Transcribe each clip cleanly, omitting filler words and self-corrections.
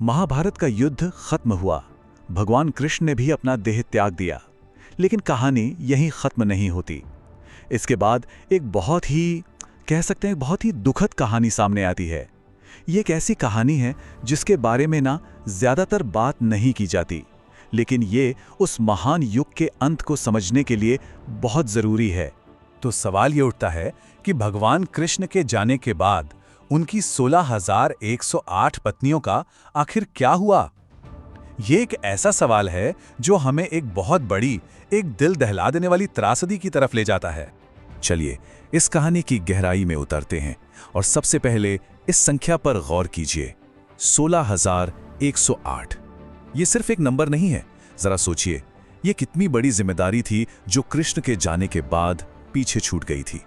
महाभारत का युद्ध खत्म हुआ। भगवान कृष्ण ने भी अपना देह त्याग दिया। लेकिन कहानी यहीं खत्म नहीं होती। इसके बाद एक बहुत ही कह सकते हैं बहुत ही दुखद कहानी सामने आती है। ये एक ऐसी कहानी है जिसके बारे में ना ज्यादातर बात नहीं की जाती, लेकिन ये उस महान युग के अंत को समझने के लिए बहुत जरूरी है। तो सवाल ये उठता है कि भगवान कृष्ण के जाने के बाद उनकी 16,108 पत्नियों का आखिर क्या हुआ? ये एक ऐसा सवाल है जो हमें एक बहुत बड़ी, एक दिल दहला देने वाली त्रासदी की तरफ ले जाता है। चलिए इस कहानी की गहराई में उतरते हैं और सबसे पहले इस संख्या पर गौर कीजिए, 16,108। ये सिर्फ एक नंबर नहीं है। जरा सोचिए, ये कितनी बड़ी जिम्मेदारी थी जो कृष्ण के जाने के बाद पीछे छूट गई थी।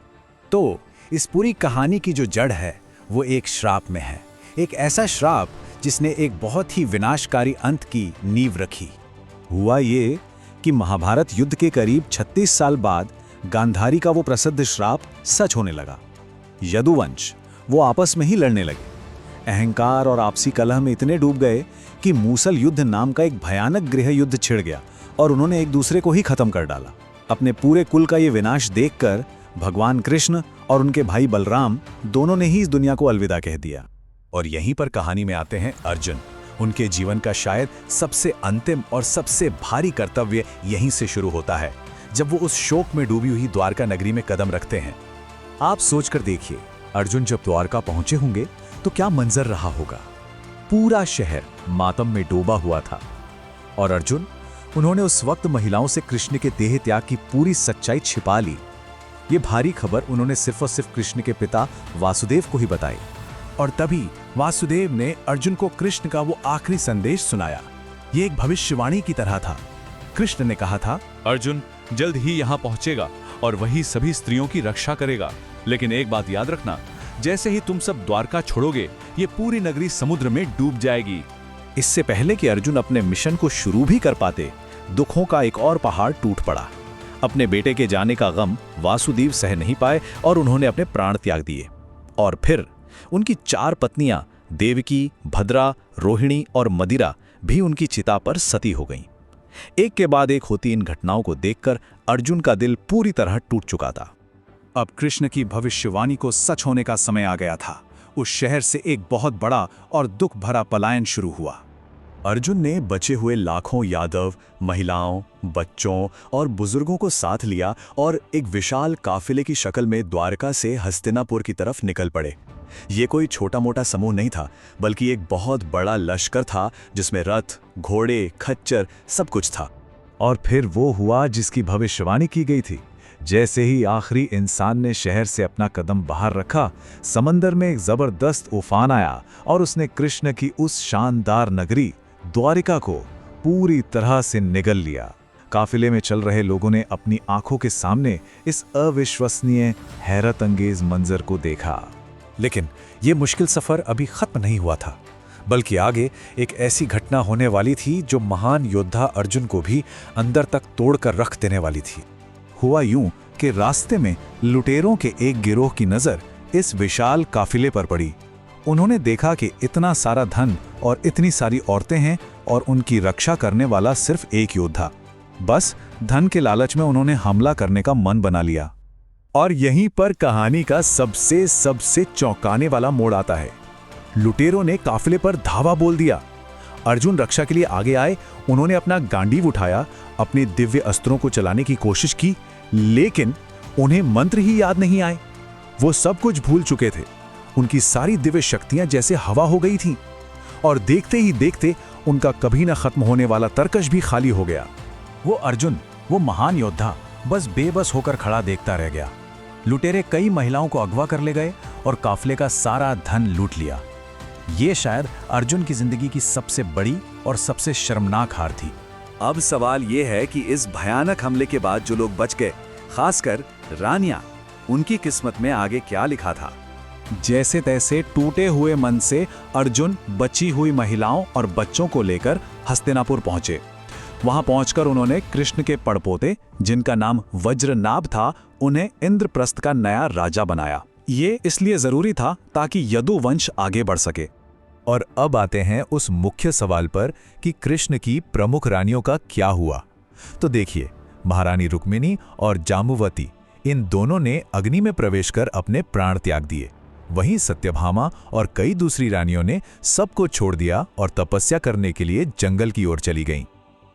तो इस पूरी कहानी की जो जड़ है वो एक श्राप में है। एक ऐसा श्राप जिसने एक बहुत ही विनाशकारी अंत की नींव रखी। हुआ ये कि महाभारत युद्ध के करीब 36 साल बाद गांधारी का वो प्रसिद्ध श्राप सच होने लगा। यदुवंश वो आपस में ही लड़ने लगे। अहंकार और आपसी कलह में इतने डूब गए कि मूसल युद्ध नाम का एक भयानक गृह युद्ध छिड़ गया और उन्होंने एक दूसरे को ही खत्म कर डाला। अपने पूरे कुल का ये विनाश देखकर भगवान कृष्ण और उनके भाई बलराम दोनों ने ही इस दुनिया को अलविदा कह दिया। और यहीं पर कहानी में आते हैं अर्जुन। उनके जीवन का शायद सबसे अंतिम और सबसे भारी कर्तव्य यहीं से शुरू होता है, जब वो उस शोक में डूबी हुई द्वारका नगरी में कदम रखते हैं। आप सोचकर देखिए, अर्जुन जब द्वारका पहुंचे होंगे तो क्या मंजर रहा होगा। पूरा शहर मातम में डूबा हुआ था और अर्जुन, उन्होंने उस वक्त महिलाओं से कृष्ण के देह त्याग की पूरी सच्चाई छिपा ली। ये भारी खबर उन्होंने सिर्फ और सिर्फ कृष्ण के पिता वासुदेव को ही बताई। और तभी वासुदेव ने अर्जुन को कृष्ण का वो आखिरी संदेश सुनाया। ये एक भविष्यवाणी की तरह था। कृष्ण ने कहा था, अर्जुन जल्द ही यहाँ पहुंचेगा और वही सभी स्त्रियों की रक्षा करेगा। लेकिन एक बात याद रखना, जैसे ही तुम सब द्वारका छोड़ोगे, ये पूरी नगरी समुद्र में डूब जाएगी। इससे पहले कि अर्जुन अपने मिशन को शुरू भी कर पाते, दुखों का एक और पहाड़ टूट पड़ा। अपने बेटे के जाने का गम वासुदेव सह नहीं पाए और उन्होंने अपने प्राण त्याग दिए। और फिर उनकी 4 पत्नियां देवकी, भद्रा, रोहिणी और मदिरा भी उनकी चिता पर सती हो गईं। एक के बाद एक होती इन घटनाओं को देखकर अर्जुन का दिल पूरी तरह टूट चुका था। अब कृष्ण की भविष्यवाणी को सच होने का समय आ गया था। उस शहर से एक बहुत बड़ा और दुख भरा पलायन शुरू हुआ। अर्जुन ने बचे हुए लाखों यादव, महिलाओं, बच्चों और बुजुर्गों को साथ लिया और एक विशाल काफिले की शक्ल में द्वारका से हस्तिनापुर की तरफ निकल पड़े। ये कोई छोटा मोटा समूह नहीं था, बल्कि एक बहुत बड़ा लश्कर था जिसमें रथ, घोड़े, खच्चर सब कुछ था। और फिर वो हुआ जिसकी भविष्यवाणी की गई थी। जैसे ही आखिरी इंसान ने शहर से अपना कदम बाहर रखा, समंदर में एक जबरदस्त उफान आया और उसने कृष्ण की उस शानदार नगरी द्वारिका को पूरी तरह से निगल लिया। काफिले में चल रहे लोगों ने अपनी आंखों के सामने इस अविश्वसनीय, हैरत अंगेज मंजर को देखा। लेकिन ये मुश्किल सफर अभी खत्म नहीं हुआ था, बल्कि आगे एक ऐसी घटना होने वाली थी जो महान योद्धा अर्जुन को भी अंदर तक तोड़कर रख देने वाली थी। हुआ यूं कि रास्ते में लुटेरों के एक गिरोह की नजर इस विशाल काफिले पर पड़ी। उन्होंने देखा कि इतना सारा धन और इतनी सारी औरतें हैं और उनकी रक्षा करने वाला सिर्फ एक योद्धा। बस धन के लालच में उन्होंने हमला करने का मन बना लिया। और यहीं पर कहानी का सबसे चौंकाने वाला मोड़ आता है। लुटेरों ने काफिले पर धावा बोल दिया। अर्जुन रक्षा के लिए आगे आए। उन्होंने अपना गांडीव उठाया, अपने दिव्य अस्त्रों को चलाने की कोशिश की, लेकिन उन्हें मंत्र ही याद नहीं आए। वो सब कुछ भूल चुके थे। उनकी सारी दिव्य शक्तियां जैसे हवा हो गई थीं और देखते ही देखते उनका कभी न खत्म होने वाला तरकश भी खाली हो गया। वो अर्जुन, वो महान योद्धा, बस बेबस होकर खड़ा देखता रह गया। लुटेरे कई महिलाओं को अगवा कर ले गए और काफिले का सारा धन लूट लिया। ये शायद अर्जुन की जिंदगी की सबसे बड़ी और सबसे शर्मनाक हार थी। अब सवाल ये है कि इस भयानक हमले के बाद जो लोग बच गए, खासकर रानियां, उनकी किस्मत में आगे क्या लिखा था। जैसे तैसे टूटे हुए मन से अर्जुन बची हुई महिलाओं और बच्चों को लेकर हस्तिनापुर पहुंचे। वहां पहुंचकर उन्होंने कृष्ण के पड़पोते, जिनका नाम वज्रनाभ था, उन्हें इंद्रप्रस्थ का नया राजा बनाया। ये इसलिए जरूरी था ताकि यदुवंश आगे बढ़ सके। और अब आते हैं उस मुख्य सवाल पर कि कृष्ण की प्रमुख रानियों का क्या हुआ। तो देखिए, महारानी रुक्मिणी और जाम्बुवती इन दोनों ने अग्नि में प्रवेश कर अपने प्राण त्याग दिए। वहीं सत्यभामा और कई दूसरी रानियों ने सबको छोड़ दिया और तपस्या करने के लिए जंगल की ओर चली गईं।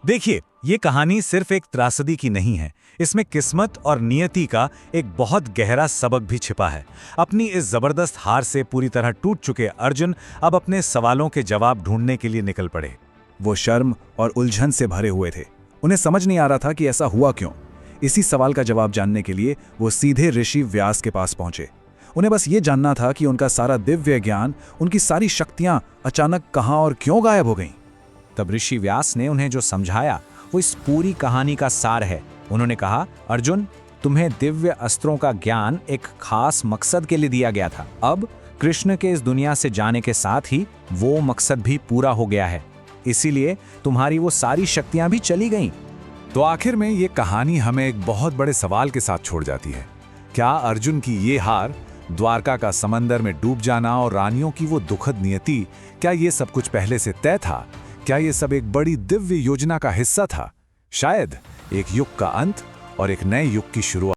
देखिए, ये कहानी सिर्फ एक त्रासदी की नहीं है, इसमें किस्मत और नियति का एक बहुत गहरा सबक भी छिपा है। अपनी इस जबरदस्त हार से पूरी तरह टूट चुके अर्जुन अब अपने सवालों के जवाब ढूंढने के लिए निकल पड़े। वो शर्म और उलझन से भरे हुए थे। उन्हें समझ नहीं आ रहा था कि ऐसा हुआ क्यों। इसी सवाल का जवाब जानने के लिए वो सीधे ऋषि व्यास के पास पहुंचे। उन्हें बस ये जानना था कि उनका सारा दिव्य ज्ञान, उनकी सारी शक्तियां अचानक कहां और क्यों गायब हो गईं। तब ऋषि व्यास ने उन्हें जो समझाया वो इस पूरी कहानी का सार है। उन्होंने कहा, अर्जुन, तुम्हें दिव्य अस्त्रों का ज्ञान एक खास मकसद के लिए दिया गया था। अब कृष्ण के इस दुनिया से जाने के साथ ही वो मकसद भी पूरा हो गया है, इसीलिए तुम्हारी वो सारी शक्तियां भी चली गईं। तो आखिर में ये कहानी हमें एक बहुत बड़े सवाल के साथ छोड़ जाती है। क्या अर्जुन की ये हार, द्वारका का समंदर में डूब जाना और रानियों की वो दुखद नियति, क्या ये सब कुछ पहले से तय था? क्या ये सब एक बड़ी दिव्य योजना का हिस्सा था? शायद एक युग का अंत और एक नए युग की शुरुआत।